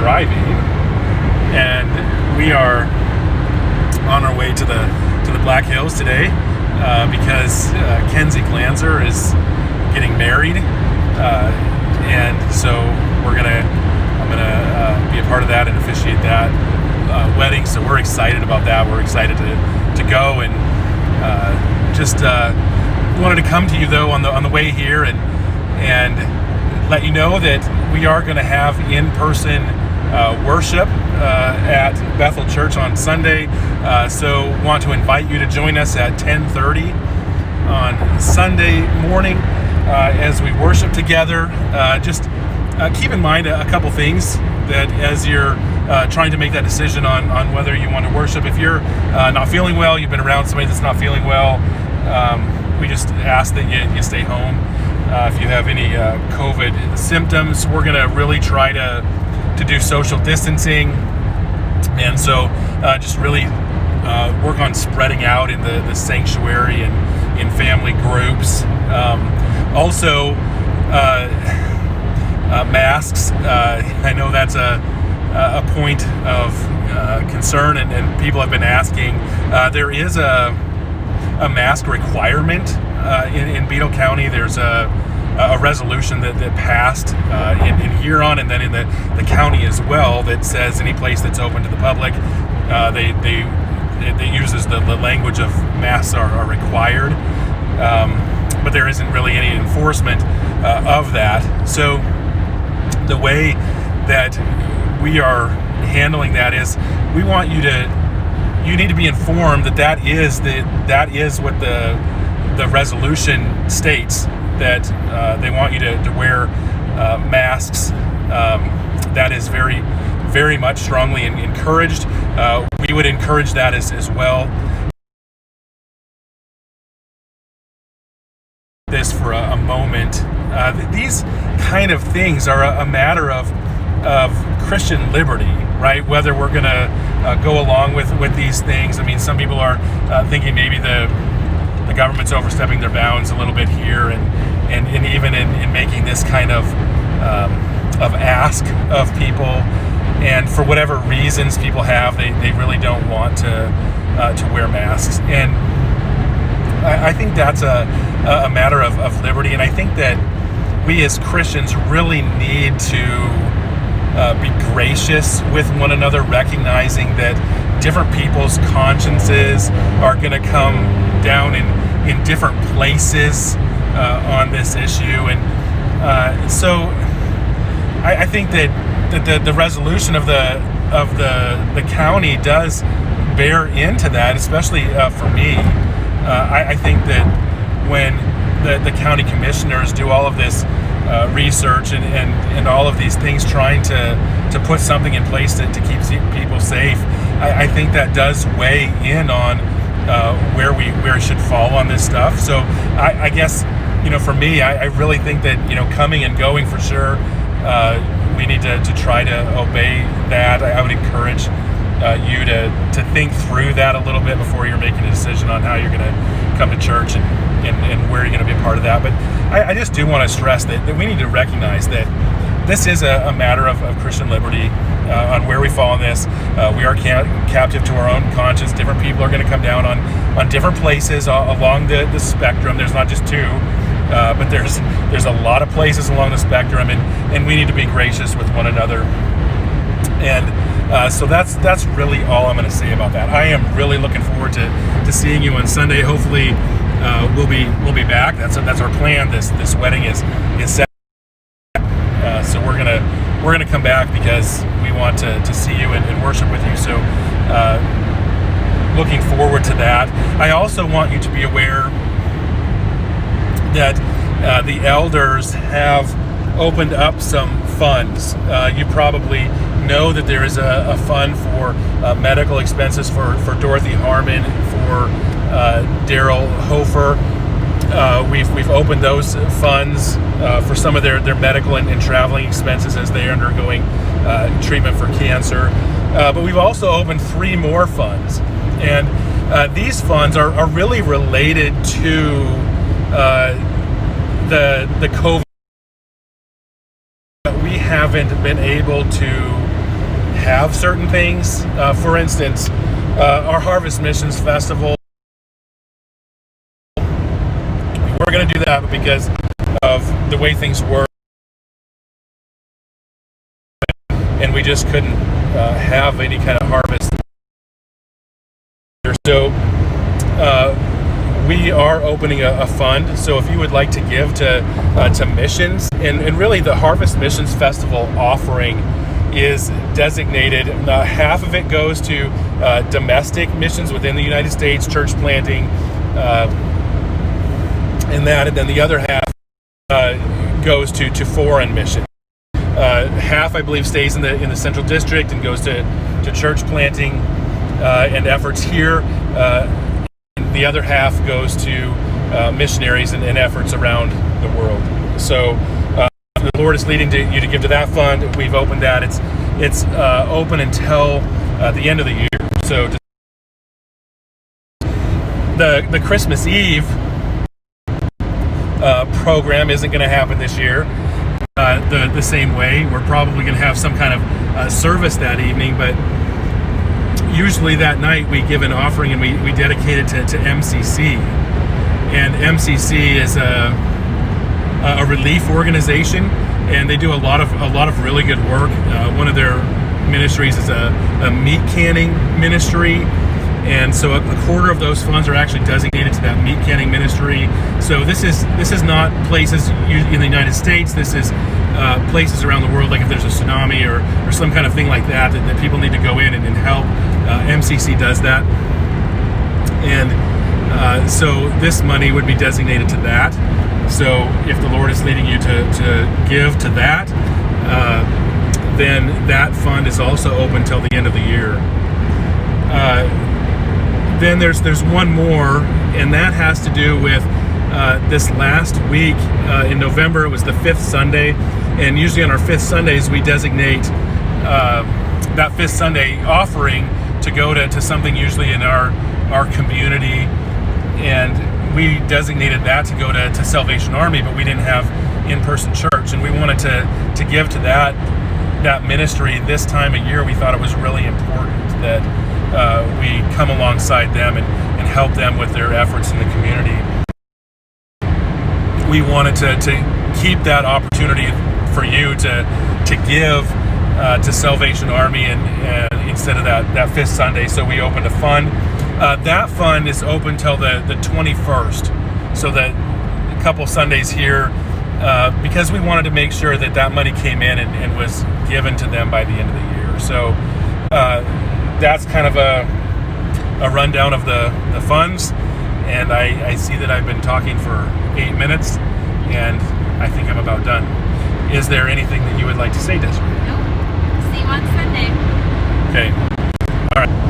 driving, and we are on our way to the Black Hills today because Kenzie Glanzer is getting married, and so I'm gonna be a part of that and officiate that wedding. So we're excited about that. We're excited to go, and just wanted to come to you though on the way here and let you know that we are going to have in-person worship at Bethel Church on Sunday. So want to invite you to join us at 10:30 on Sunday morning as we worship together. Just keep in mind a couple things that as you're trying to make that decision on whether you want to worship. If you're not feeling well, you've been around somebody that's not feeling well, we just ask that you stay home. If you have any COVID symptoms, we're going to really try to do social distancing, and so just really work on spreading out in the sanctuary and in family groups. Also, masks. I know that's a point of concern, and people have been asking. There is a mask requirement in Beadle County. There's a resolution that passed in Huron and then in the county as well that says any place that's open to the public, they uses the language of masks are required, but there isn't really any enforcement of that. So the way that we are handling that is we want you need to be informed that is what the resolution states, that they want you to wear masks. That is very, very much strongly encouraged. We would encourage that as well. This for a moment. These kind of things are a matter of Christian liberty, right? Whether we're going to go along with these things. I mean, some people are thinking maybe the government's overstepping their bounds a little bit here, and even in making this kind of ask of people, and for whatever reasons people have, they really don't want to wear masks, and I think that's a matter of liberty, and I think that we as Christians really need to be gracious with one another, recognizing that different people's consciences are going to come down in different places on this issue, and so I think that the resolution of the county does bear into that, especially for me. I think that when the county commissioners do all of this research and all of these things, trying to put something in place to keep people safe, I think that does weigh in on where we should fall on this stuff. So I guess, for me, I really think that, coming and going for sure, we need to try to obey that. I would encourage you to think through that a little bit before you're making a decision on how you're going to come to church and where you're going to be a part of that. But I just do want to stress that we need to recognize that this is a matter of Christian liberty on where we fall in this. We are captive to our own conscience. Different people are going to come down on different places along the spectrum. There's not just two, but there's a lot of places along the spectrum, and we need to be gracious with one another. And so that's really all I'm going to say about that. I am really looking forward to seeing you on Sunday. Hopefully, we'll be back. That's our plan. This wedding is set. So we're gonna come back because we want to see you and worship with you. So looking forward to that. I also want you to be aware that the elders have opened up some funds. You probably know that there is a fund for medical expenses for Dorothy Harmon, for Daryl Hofer. We've opened those funds for some of their medical and traveling expenses as they are undergoing treatment for cancer. But we've also opened 3 more funds, and these funds are really related to the COVID. We haven't been able to have certain things. For instance, our Harvest Missions Festival, we were going to do that, but because of the way things were, and we just couldn't have any kind of harvest. So we are opening a fund. So if you would like to give to missions, and really the Harvest Missions Festival offering is designated. Half of it goes to domestic missions within the United States, church planting, and then the other half goes to foreign missions. Half, I believe, stays in the Central District and goes to church planting and efforts here. The other half goes to missionaries and efforts around the world. So the Lord is leading you to give to that fund. We've opened that. It's open until the end of the year. So the Christmas Eve program isn't going to happen this year the same way. We're probably going to have some kind of service that evening, but usually that night we give an offering and we dedicate it to MCC. And MCC is a relief organization, and they do a lot of really good work. One of their ministries is a meat canning ministry, and so a quarter of those funds are actually designated to that meat canning ministry. So this is not places in the United States. This is places around the world, like if there's a tsunami or some kind of thing like that people need to go in and help. MCC does that, and so this money would be designated to that. So if the Lord is leading you to give to that, then that fund is also open till the end of the year. Then there's one more, and that has to do with this last week in November. It was the fifth Sunday, and usually on our fifth Sundays we designate that fifth Sunday offering to go to something usually in our community, and we designated that to go to Salvation Army, but we didn't have in-person church, and we wanted to give to that ministry this time of year. We thought it was really important that we come alongside them and help them with their efforts in the community. We wanted to keep that opportunity for you to give to Salvation Army and instead of that fifth Sunday. So we opened a fund. That fund is open till the 21st, so that a couple Sundays here, because we wanted to make sure that money came in and was given to them by the end of the year. So that's kind of a rundown of the funds, and I see that I've been talking for 8 minutes, and I think I'm about done. Is there anything that you would like to say, Desiree? Nope. See you on Sunday. Okay. All right.